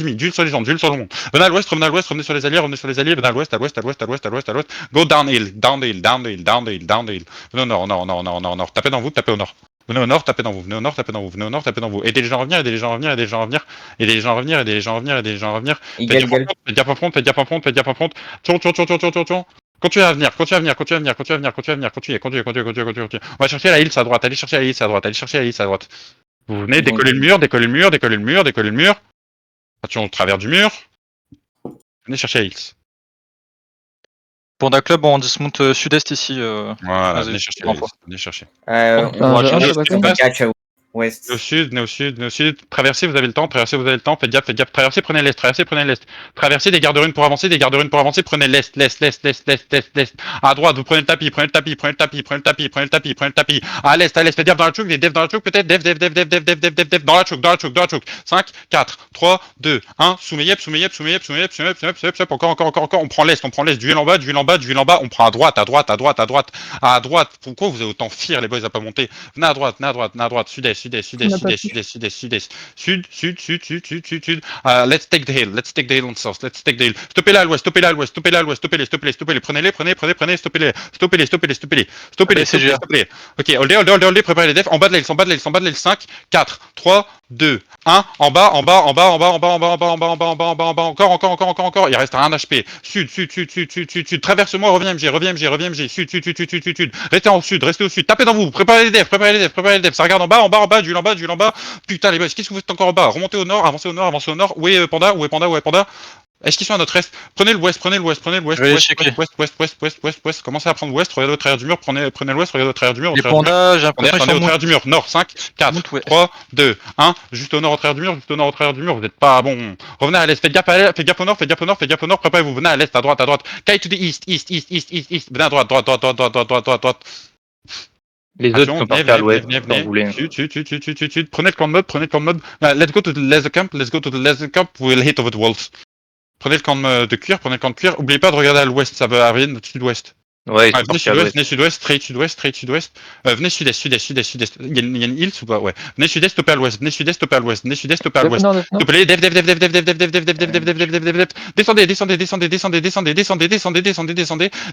D'huile sur les jambes, d'huile sur le monde. Venez à l'ouest, revenez sur les alliés, venez à l'ouest, à l'ouest, à l'ouest, à l'ouest, à l'ouest, à l'ouest. Go downhill, downhill, downhill, downhill, downhill. Venez au nord, nord, nord, nord, nord, nord. Tapez dans vous, tapez au nord. Venez au nord, tapez dans vous, venez au nord, tapez dans vous, venez au nord, tapez dans vous. Aidez les gens à revenir, aidez les gens à revenir, aidez les gens à revenir, aidez les gens à revenir, aidez les gens à revenir, aidez les gens à revenir. Faites gaffe en front, faites gaffe en front, faites gaffe en front. Tchon. Continuez à venir. On va chercher la hills à droite, allez chercher la hills à droite. Vous venez, décoller le mur. Attention au travers du mur. Venez chercher X. Panda Club en dismount sud-est ici. Voilà, venez chercher. On va chercher Venez au sud. Traversez, vous avez le temps. Faites gaffe. Traversez, prenez l'est. Traversez des gardes runes pour avancer. Prenez l'est. À droite, vous prenez le tapis. À l'est. Faites gaffe dans la chouk. Des devs dans la chouk, peut-être. Dev. Dans la chouk. 5, 4, 3, 2, 1. Soumeyep. Encore. On prend l'est. Duel en bas. On prend à droite. Pourquoi vous avez autant fier, les boys, à pas monter? Venez à droite. Sud-est. Sud. Let's take the hill on south. Stoppez là à l'ouest. Prenez-les. Stoppez-les. Ok, hold, préparez les defs. En bas de l'aile. 5, 4, 3, 2, 1. En bas. Encore. Il reste un HP. Sud. Traverse-moi, reviens MG. Sud. Restez au sud. Tapez dans vous. Préparez les defs. Ça regarde en bas. Duel en bas. Putain, les boys, qu'est-ce que vous faites encore en bas? Remontez au nord, avancez au nord. Où est Panda? Est-ce qu'ils sont à notre est? Prenez l'ouest. Ouest. Commencez à prendre l'ouest, regardez au travers du mur, prenez l'ouest, regardez au travers du mur. Les pandas, j'ai l'impression qu'ils sont au travers du mur. Nord, 5, 4, 3, 2, 1. Juste au nord, au travers du mur, vous n'êtes pas bon. Revenez à l'est, faites gaffe au nord, préparez-vous, venez à l'est, à droite. Kite to the east. Venez à droite. Les autres sont partis à l'ouest, quand vous voulez. Sud. Prenez le camp de mode. Let's go to the laser camp. We'll hit over the walls. Prenez le camp de cuir. Oubliez pas de regarder à l'ouest, ça va arriver de sud-ouest. Ouais, venez sud-ouest, straight sud-ouest. Venez sudest. Il y a une hills ou pas? Ouais. Venez sudest, stoppez à l'ouest. Stoppez-les, dev.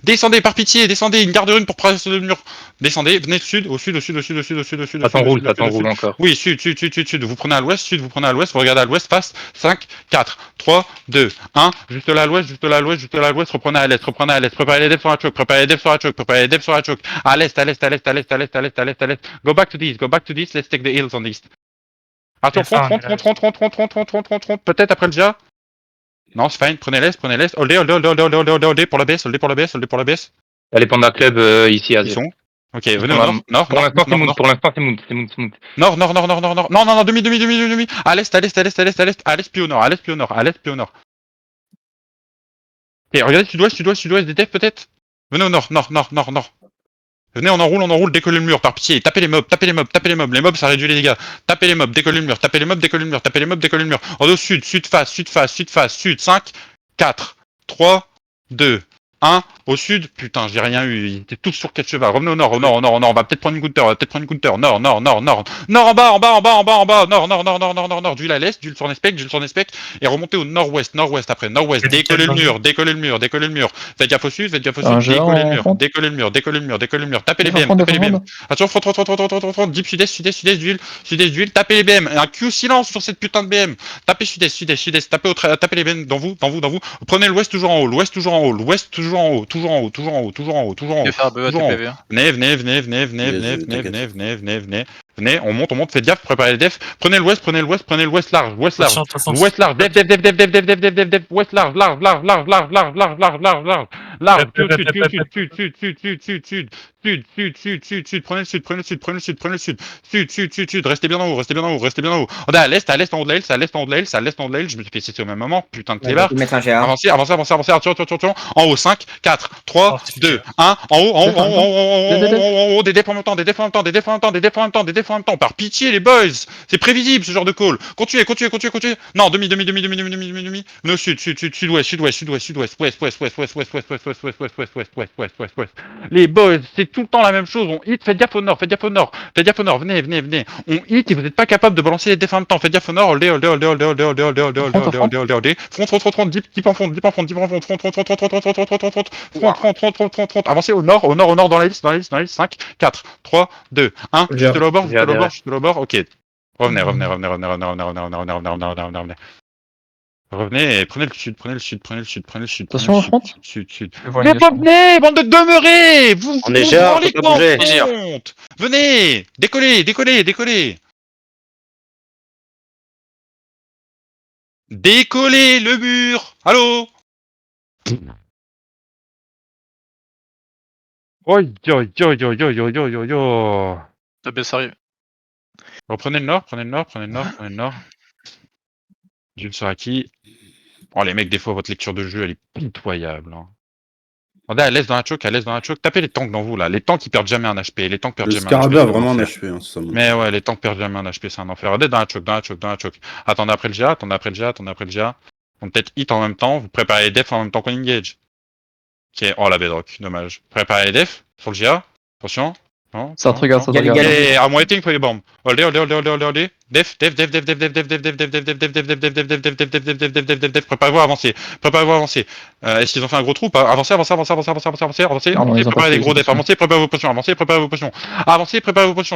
Descendez, par pitié, une garde rune pour presser le mur. Descendez, venez au sud. Ça t'enroule encore. Oui, sud. Vous prenez à l'ouest, vous regardez à l'ouest, face. 5, 4, 3, 2, 1. Juste là à l'ouest. Reprenez à l'est. Préparez les devs sur la choke. À l'est. Go back to this. Let's take the hills on east. Attention, front. Peut-être après le Dia. Non, c'est fine. Prenez l'est. Holdez pour la baisse. Allez, Panda Club ici à Ils sont. Ok, venez au nord. Pour l'instant, c'est Moon. Nord. Non, demi. À l'est, puis au nord. Ok, regardez sud-ouest des devs peut-être. Venez au nord. Venez, on enroule, décollez le mur, par pitié. Tapez les mobs. Les mobs, ça réduit les dégâts. Tapez les mobs, décollez le mur. En haut, sud, sud. 5, 4, 3, 2, 1. Au sud, putain, j'ai rien eu. Ils étaient tous sur 4 chevaux. Revenez au nord. On va peut-être prendre une counter. Nord. Nord, en bas. Nord. D'huile à l'est, d'huile sur Nespec. Et remontez au nord-ouest après. Nord-ouest. Décollez le mur. Faites gaffe au sud. Décollez le mur. Tapez les BM. Attention, front. Deep sud-est d'huile. Tapez les BM. Un Q silence sur cette putain de BM. Tapez sud-est. Tapez les BM dans vous. Prenez l'ouest toujours en haut. Toujours en haut. Venez, on monte, faites gaffe, préparez les defs. Prenez l'ouest large. Ouest large. Sud. Prenez le sud. Restez bien en haut. On est à l'est, en haut de la hill, je me suis fait cesser au même moment, putain de clébard. Avancez, attention. En haut, 5, 4, 3, 2, 1. En haut, des defs en même temps. Par pitié, les boys. C'est prévisible, ce genre de call. Continuez. Non, demi. Venez au sud-ouest. Les boys, c'est tout le temps la même chose. On hit, faites gaffe au nord, faites gaffe au nord, faites gaffe au nord, venez, venez, venez. On hit et vous n'êtes pas capable de balancer les défs en même temps. Faites gaffe au nord, holdé, holdé, holdé, holdé, holdé, holdé, holdé, holdé, holdé, holdé, holdé, holdé, holdé. Front, deep en front, deep en front, deep en front, front. Avancez au nord, dans la liste, 5, 4, 3, 2, 1. Juste le bord, juste le bord, ok. Revenez. Revenez, prenez le sud. Attention, front. Sud. Mais revenez, bande de demeurer. Vous On est gérant, rendez faut pas bouger. compte. Venez, décollez. Décollez le mur. Allô. Oi. La baisse arrive. Reprenez le nord. Jules sur qui? Oh les mecs, des fois votre lecture de jeu elle est pitoyable. Hein. Regardez à l'aise dans la choke, tapez les tanks dans vous là. Les tanks ils perdent jamais un HP. Les tanks perdent Le jamais un HP. Scarabée a vraiment un HP, hein, ça. Mais ouais, les tanks perdent jamais un HP, c'est un enfer. Regardez dans la choke. Attendez après le GA. On peut-être hit en même temps, vous préparez les defs en même temps qu'on engage. Ok, oh la bedrock, dommage. Préparez les defs sur le GA. Attention. Non, Ça te regarde, ça te regarde. Et I'm waiting for your bomb. Holdé. Def. Préparez-vous à avancer. Est-ce qu'ils ont fait un gros trou? Avancez. Préparez des gros defs. Avancez, préparez vos potions. Avancez, préparez vos potions.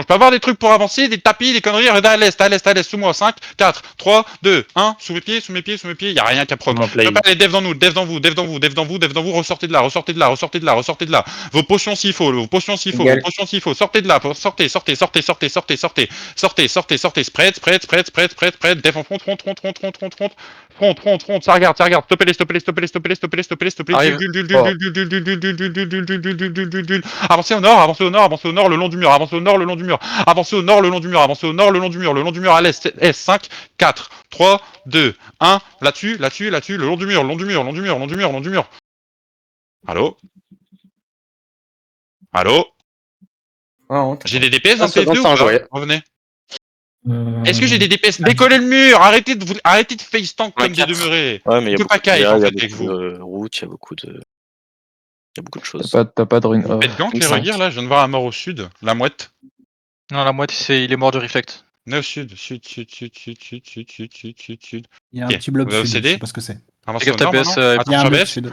Je peux avoir des trucs pour avancer, des tapis, des conneries. Regardez à l'est, sous moi. 5, 4, 3, 2, 1. Sous mes pieds. Y a rien qu'à prendre. Préparez les devs dans nous, devs dans vous. Ressortez de là. Vos potions s'il faut. Sortez de là. Sortez. Spread. Def en front. Ça regarde. Stoppez-les. Avancez au nord, le long du mur. Avancez au nord, le long du mur. À l'est. S, 5, 4, 3, 2, 1. Là-dessus, le long du mur. Allô? J'ai des DPS dans le TF2 ou pas? Revenez. Est-ce que j'ai des DPS? Décollez le mur! Arrêtez de face tank comme des demeurés! Ouais, mais il y a beaucoup de routes, il y a beaucoup de choses. T'as pas de rune. Faites gank les regears là, je viens de voir un mort au sud, la mouette. Non, la moitié, il est mort de reflect. On est au sud. Il y a un petit bloc sud, je sais pas ce que c'est. Avancez au nord TPS, Il maintenant. y a un Attention bloc baisse. sud.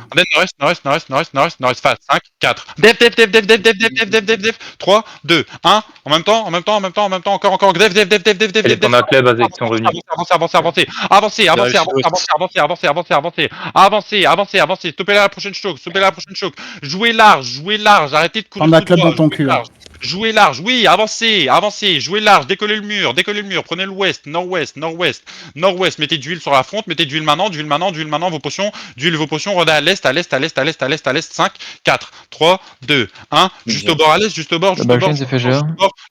Nord-est, phase 5, 4. Def. 3, 2, 1. En même temps, encore. Def. Les pandas club, ils sont revenus. Avancez. Stoppez la prochaine choke. Jouez large. Arrêtez de courir. Panda club dans ton cul. Jouez large, oui, avancez, jouez large, décollez le mur, prenez l'ouest, nord-ouest, mettez d'huile sur la fronte, mettez d'huile maintenant, vos potions, regardez à l'est, 5, 4, 3, 2, 1, juste au bord à l'est, Ok,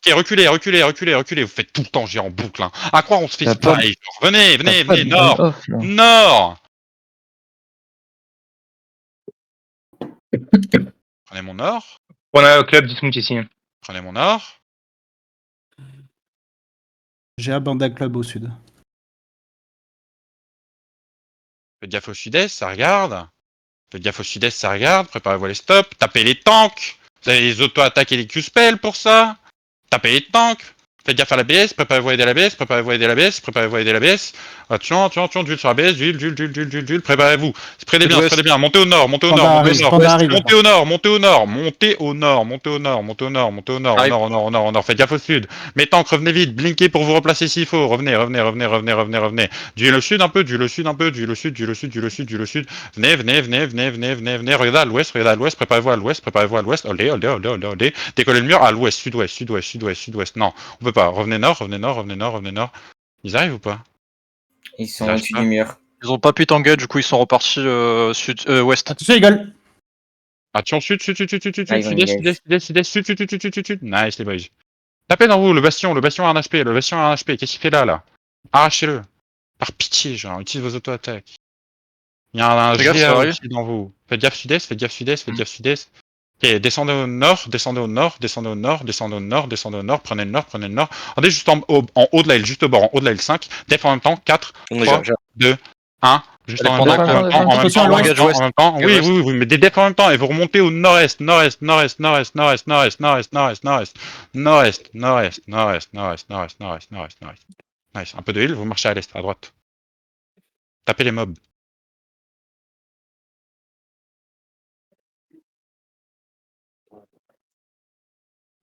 reculez, vous faites tout le temps géant en boucle, hein. À quoi on se fait spy? Venez, nord. Prenez mon nord. On a un club Dismount ici. Prenez mon nord. J'ai un Banda club au sud. Faites gaffe au sud-est, ça regarde. Préparez-vous à les stops. Tapez les tanks. Vous avez les auto-attaques et les Q-spells pour ça. Tapez les tanks. Faites gaffe à la BS. Préparez-vous à aider la BS. Attention, d'huile sur la BS. D'huile. Préparez-vous. Spreadez bien. Montez au nord. Montez au nord. Faites gaffe au sud. Mes tanks, revenez vite. Blinkez pour vous replacer s'il faut. Revenez. D'huile au sud un peu. D'huile au sud. Venez. Regardez à l'ouest. Préparez-vous à l'ouest. Holdez. Décollez le mur à l'ouest. Sud-ouest. Non, on peut pas. Revenez nord. Ils arrivent ou pas? Ils sont au-dessus du mur. Ils ont pas pu tanguer, du coup ils sont repartis ouest. Attention, les gueules. Attention, sud. Sud. Nice les boys. Tapez dans vous, le bastion a un HP. Qu'est-ce qu'il fait là? Arrachez-le. Par pitié, genre, utilisez vos auto-attaques. Il y a un GA aussi dans vous. Faites gaffe sud-est. Ok, descendez au nord, prenez le nord. Regardez juste en haut de la L, juste au bord, en haut de la L5. Def en même temps, 4, 3, 2, 1. Juste Les en points même temps, en même temps, en même Attention temps, à l'ouest. en même temps. Oui, oui, oui, mais des defs en même temps, et vous remontez au nord-est, nord-est, nord-est, nord-est, nord-est, nord-est, nord-est, nord-est, nord-est, nord-est, nord-est, nord-est, nord-est, nord-est, nord-est, nord-est, nord-est. Nice. Un peu de heal, vous marchez à l'est, à droite. Tapez les mobs.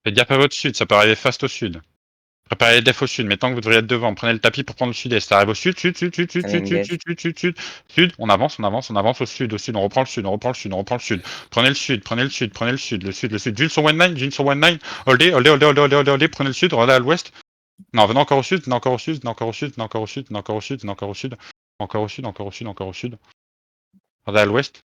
Faites gaffe à votre sud, ça peut arriver fast au sud. Préparez les defs au sud, mais tant que vous devriez être devant, prenez le tapis pour prendre le sud-est. Ça arrive au sud, sud, sud, sud, sud, sud, sud, sud, sud, sud, sud, sud. On avance, on avance, on avance au sud, on reprend le sud, on reprend le sud, on reprend le sud. Prenez le sud, prenez le sud, prenez le sud, le sud, le sud. Jules sur 1-9, Jules sur 1-9. Holdez, holdez, holdez, holdez, holdez, holdez, prenez le sud, regardez à l'ouest. Non, venez encore au sud, venez encore au sud, venez encore au sud, venez encore au sud, venez encore au sud, venez encore au sud. Encore au sud, encore au sud, encore au sud. Regardez à l'ouest.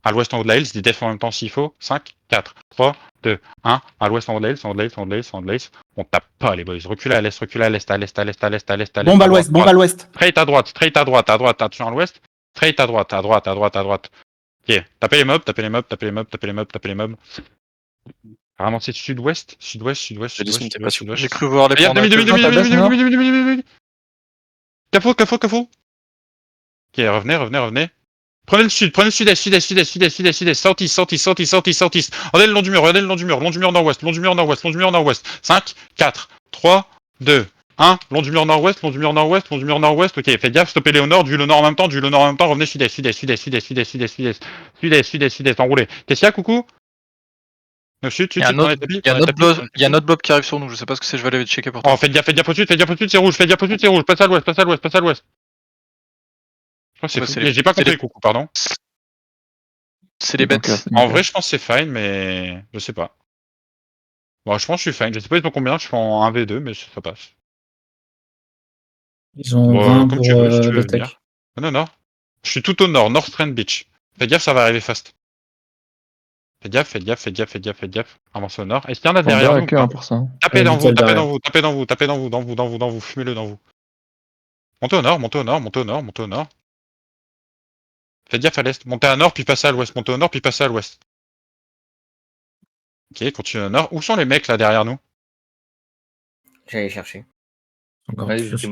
À l'ouest en haut de la hill, des defs en même temps s'il faut. 5, 4, 3, 2, 1. À l'ouest en haut de la hill, en haut de la hill, en haut de la hill, en haut de la hill. On tape pas les boys. Reculez à l'est, reculez à l'est, à l'est, à l'est, à l'est, à l'est, à l'est. Bombe à l'ouest, bombe à l'ouest. Straight à droite, attention à l'ouest. Straight à droite, à droite, à droite, à droite. Ok, tapez les mobs, tapez les mobs, tapez les mobs, tapez les mobs, tapez les mobs. Vraiment c'est sud-ouest, sud-ouest, sud-ouest, sud-ouest, sud-ouest, sud-ouest. J'ai cru voir les points Demi, demi, d'accueil. demi, demi, demi, demi, demi, demi. Cafou, cafou, cafou. Ok, revenez, revenez, revenez. Prenez le sud, prenez le sud-est, sud-est, sud-est, sud-est, sud-est, sud-est, sortis, sortis, sortis, sortis, sortis. Regardez le long du mur, regardez le long du mur, long du mur nord-ouest, long du mur nord-ouest, long du mur nord-ouest. 5, 4, 3, 2, 1. Long du mur nord-ouest, long du mur nord-ouest, long du mur nord-ouest. Ok, faites gaffe, stoppez-les au nord, du le nord en même temps, du le nord en même temps, revenez sud-est, sud-est, sud-est, sud-est, sud-est, sud-est, sud-est, sud-est, sud-est, sud-est, enroulez. Qu'est-ce qu'il y a, coucou? No, sud, Il y sud, a sud, un prenez autre, le tapis, il y a prenez le tapis. il y a un autre blob qui arrive sur nous, je sais pas ce que c'est, je vais aller checker pour toi. Oh, faites gaffe au sud, c'est rouge, faites gaffe au sud, c'est rouge, passe à l'ouest, passe à l'ouest, passe à l'ouest. Je pense que Ouais, c'est c'est fou. les- J'ai pas c'est compris, les- coucou, pardon. C'est les bêtes. En vrai, je pense que c'est fine, mais je sais pas. Bon, je pense que je suis fine. Je sais pas ils ont combien, je suis en 1v2, mais ça passe. Ils ont Bon, 20 comme pour tu veux, si tu veux l'attaque. venir. Non, non. Je suis tout au nord, North Strand Beach. Faites gaffe, ça va arriver fast. Faites gaffe, faites gaffe, faites gaffe, faites gaffe, faites gaffe. Avancez au nord. Est-ce qu'il y en a derrière nous ou pas? pour ça. Tapez dans vous, Vital tapez derrière. dans vous, tapez dans vous, tapez dans vous, dans vous, dans vous, dans vous, fumez-le dans vous. Montez au nord, montez au nord, montez au nord, montez au nord. Faites gaffe à l'est. Montez à nord, puis passez à l'ouest. Montez au nord, puis passez à l'ouest. Ok, continuez au nord. Où sont les mecs là derrière nous? J'allais chercher. Encore Ouais, plus.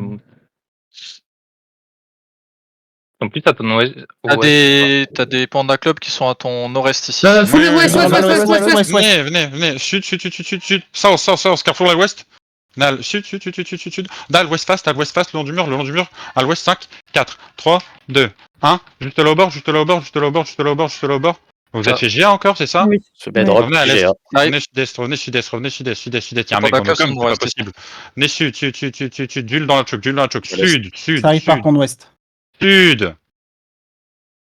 En plus, à ton ouest. T'as des panda clubs qui sont à ton nord-est ici. Full ouest, ouest, ouest, ouest, ouest. Venez, venez, venez. Sud, sud, sud, sud, sud, sud. South, south, south. Carrefour à l'ouest. Nal, sud, sud, sud, sud, sud, sud, sud. Dal, west fast, le long du mur, le long du mur. À l'ouest, 5, 4, 3, 2, 1. Juste là au bord, juste là au bord, juste là au bord, juste là au bord, juste là au bord. Vous êtes fait GA encore, c'est ça? Oui. Ce bedrock, Revenez à l'est. GA. Revenez sud-est, revenez sud-est, revenez sud-est, sud-est, sud-est. Il y a un mec dans le com, c'est pas possible. Venez sud, sud, sud, sud, sud, sud. Duel dans la choke, duel dans la choke. Sud, sud, Ça arrive par sud, pont ouest. sud.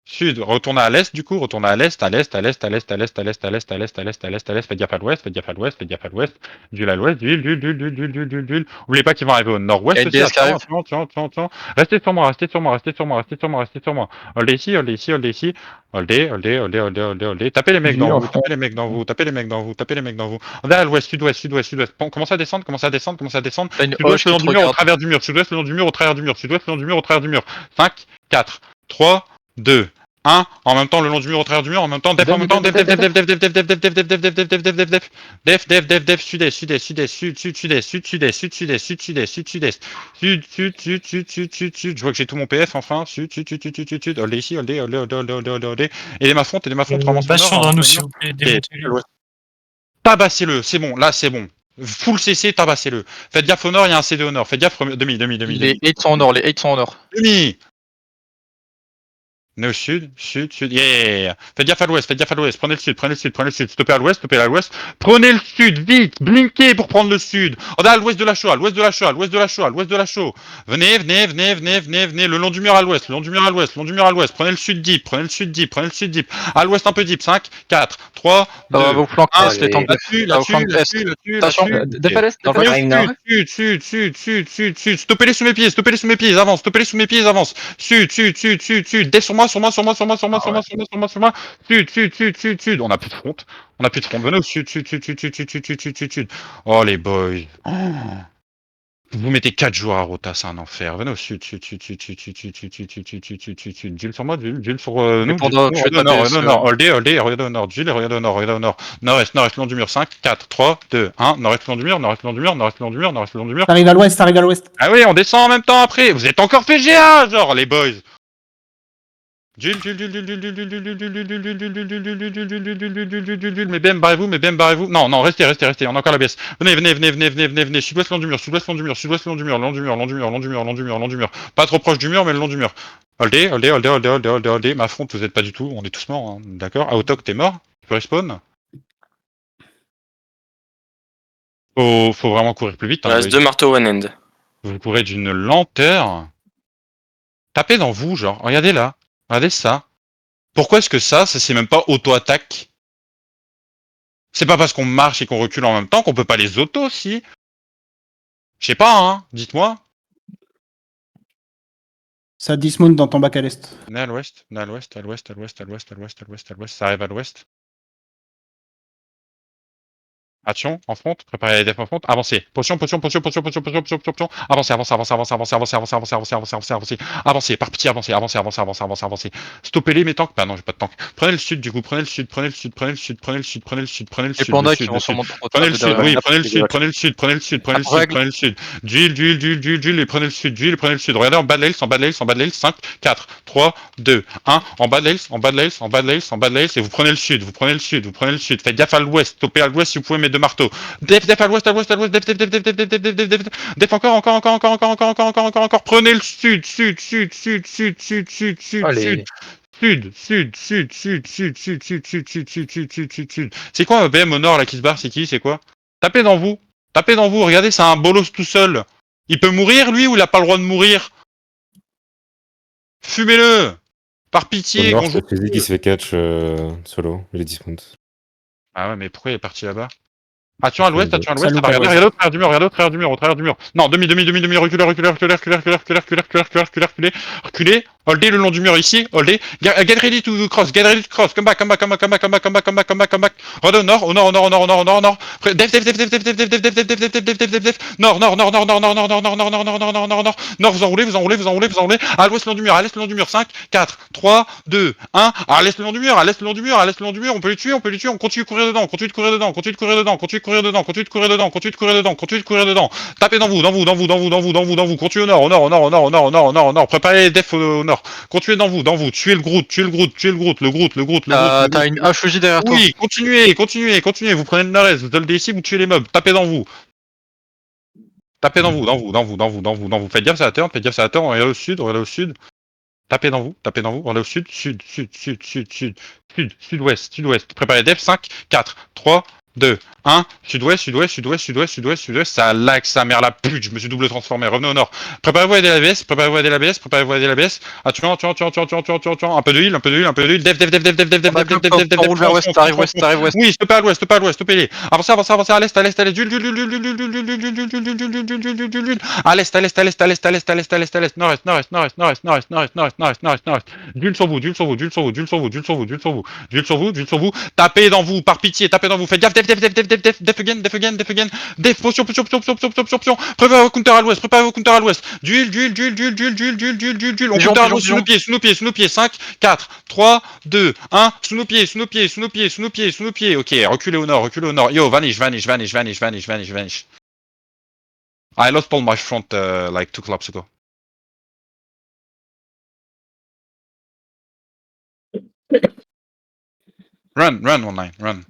Sud, retournez à l'est du coup, retournez à l'est, à l'est, à l'est, à l'est, à l'est, à l'est, à l'est, à l'est, à l'est, à l'est, à l'est, faites gaffe à l'ouest, faites gaffe à l'ouest, faites gaffe à l'ouest, d'huile à l'ouest, d'huile. Oubliez pas qu'ils vont arriver au nord-ouest aussi, attention. Restez sur moi, restez sur moi, restez sur moi, restez sur moi, restez sur moi. Holdez ici, holdez ici, holdez ici. Holdez. Tapez les mecs dans vous, tapez les mecs dans vous, tapez les mecs dans vous, tapez les mecs dans vous. Regardez à l'ouest, sud-ouest. Commencez à descendre, commencez à descendre. T'as une Sud-ouest hoche le long qui du te mur, au regarde. travers du mur, sud-ouest le long du mur, au travers du mur, sud-ouest le long du mur, au travers du mur. 5, 4, 3, 2, 1, en même temps le long du mur au travers du mur, en même temps def, en même temps def, sud-est, sud, je vois que j'ai tout mon PF enfin, sud, holdez ici, holdez, aidez ma front, avance au nord, dans nous, s'il vous plaît, démontez-le. tabassez-le, c'est bon, là c'est bon. Full CC, tabassez-le. Faites gaffe au nord, il y a un CD au nord. Faites gaffe, demi. Les 8 sont au nord, les 8 sont au nord. Demi. Né au sud, yeah. Faites gaffe à l'ouest, prenez le sud, stoppez à l'ouest, prenez le sud, vite, blinkez pour prendre le sud. On est à l'ouest de la chaux, venez, le long du mur à l'ouest, prenez le sud deep, à l'ouest un peu deep, 5, 4, 3, 2, Ça va vous flanquer, 1, c'est tombé. là-dessus, Attention, sud, stoppez-les sous mes pieds, avance, sud, dès sur moi, sud, on a plus de front, venez au sud, sud, oh les boys, vous mettez 4 jours à rota, c'est un enfer, venez au sud, Jules sur moi, Jules sur nous, holdez, regardez au nord, Jules, regardez au nord, nord-est, long du mur, 5, 4, 3, 2, 1, nord-est, long du mur, Ça arrive à l'ouest, ça arrive à l'ouest. ah oui, on descend en même temps après, vous êtes encore fait GA, genre, les boys. Mais bien barrez-vous, mais bien barrez-vous. Non, non, restez, on a encore la baisse. Venez. Sud-ouest, long du mur, sud-ouest, long du mur, sud-ouest, long du mur, long du mur. Pas trop proche du mur, mais le long du mur. Holdé. Ma front, vous êtes pas du tout, on est tous morts, hein. D'accord. Autok, t'es mort? Tu peux respawn? Faut vraiment courir plus vite, Il hein, reste 2 marteaux one end. vous courez d'une lenteur. Tapez dans vous, genre. Regardez là. Regardez ça. Pourquoi est-ce que ça c'est même pas auto-attaque? C'est pas parce qu'on marche et qu'on recule en même temps qu'on peut pas les auto, si? Je sais pas, hein. Dites-moi. Ça dismount dans ton bac à l'est. Venez à l'ouest. Ça arrive à l'ouest. Action, en front, préparez les defs en front, avancez. Potion. Avancez, par pitié, avancez. Stoppez-les, mes tanks. Bah non, j'ai pas de tank. Prenez le sud, du coup, prenez le sud. Les pandas qui vont sûrement Prenez le sud, oui, prenez le sud. Duel, et prenez le sud, Regardez en bas de l'aile, 5, 4, 3, 2, 1, en bas de l'aile, et vous prenez le sud. Faites gaffe à l'ouest, stoppez à l'ouest si vous pouvez mettre de marteau. Def à l'ouest, def encore. Prenez le sud. Allez. C'est quoi un BM au nord là qui se barre? C'est qui? C'est quoi? Tapez dans vous, regardez, c'est un bolos tout seul. Il peut mourir lui ou il a pas le droit de mourir? Fumez-le! Par pitié, qu'on joue. C'est Fizzy qui se fait catch solo, il est dismount. Ah ouais, mais pourquoi il est parti là-bas? Attention à l'ouest, ça va. loupe à Regardez au travers du mur, au travers du mur. Non, demi, reculez. Holdez le long du mur ici, holdez. Get ready to cross. Come back. Redonne au nord. Def. Nord. Nord, vous enroulez. À l'ouest, le long du mur. 5, 4, 3, 2, 1. À l'est, le long du mur. On peut les tuer. On continue de courir dedans. Tapez dans vous. Continuez au nord. Préparez les defs au nord. Continuez dans vous. Tuez le Groot. T'as une HEJ derrière toi. Oui, continuez. Vous prenez le nord-est, vous holdez ici, vous tuez les mobs. Tapez dans vous. Faites gaffe, c'est à la turn, on est au sud. Tapez dans vous, on est au sud. Sud-ouest. Préparez def, 5, 4, 3, 2, 1. Sud-ouest. Ça lag, sa mère la pute, je me suis double transformé. Revenez au nord. Préparez-vous à aider la BS. Attention. Un peu de heal. Def. On roule vers ouest, t'arrives ouest. Oui, stoppez à l'ouest, stoppez-les. Avancez, à l'est. Duel. À l'est. Nord-est. Duel sur vous. Tapez dans vous, par pitié, Faites gaffe, def again. Def, potion. Préparez vos counters à l'ouest. Duel. On counter à l'ouest, sous nos pieds. 5, 4, 3, 2, 1. Sous nos pieds. Ok, reculez au nord. Yo, vanish. I lost all my front like 2 clubs ago. Run, online, run.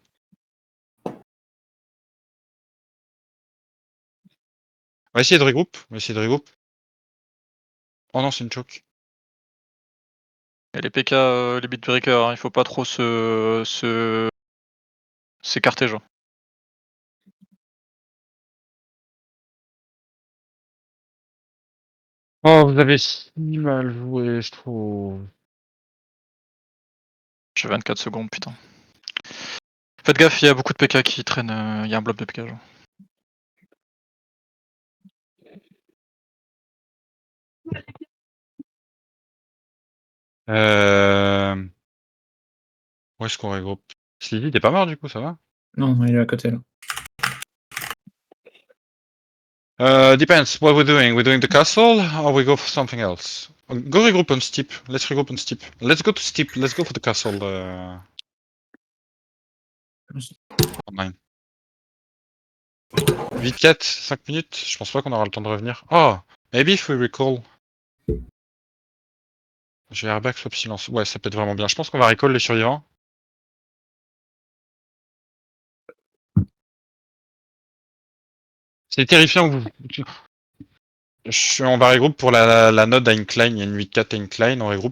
On va essayer de regroupe. Oh non, c'est une choke. Et les PK, les beatbreakers, hein, il faut pas trop s'écarter, genre. Oh, vous avez si mal joué, je trouve. J'ai 24 secondes, putain. Faites gaffe, il y a beaucoup de PK qui traînent, il y a un bloc de PK, genre. Où est-ce qu'on regroupe? Slivy, t'es pas mort du coup, ça va? Non, il est à côté là. Depends what we're doing. We're doing the castle or we go for something else? Go regroup on steep. Let's regroup on steep. Let's go to steep. Let's go for the castle. Online. 8-4, 5 minutes. Je pense pas qu'on aura le temps de revenir. Oh, maybe if we recall. Je vais airbag, swap silence. Ouais, ça peut être vraiment bien. Je pense qu'on va recall les survivants. C'est terrifiant. On va regroupe pour la node à incline. Il y a une 8-4 à incline. On regroupe.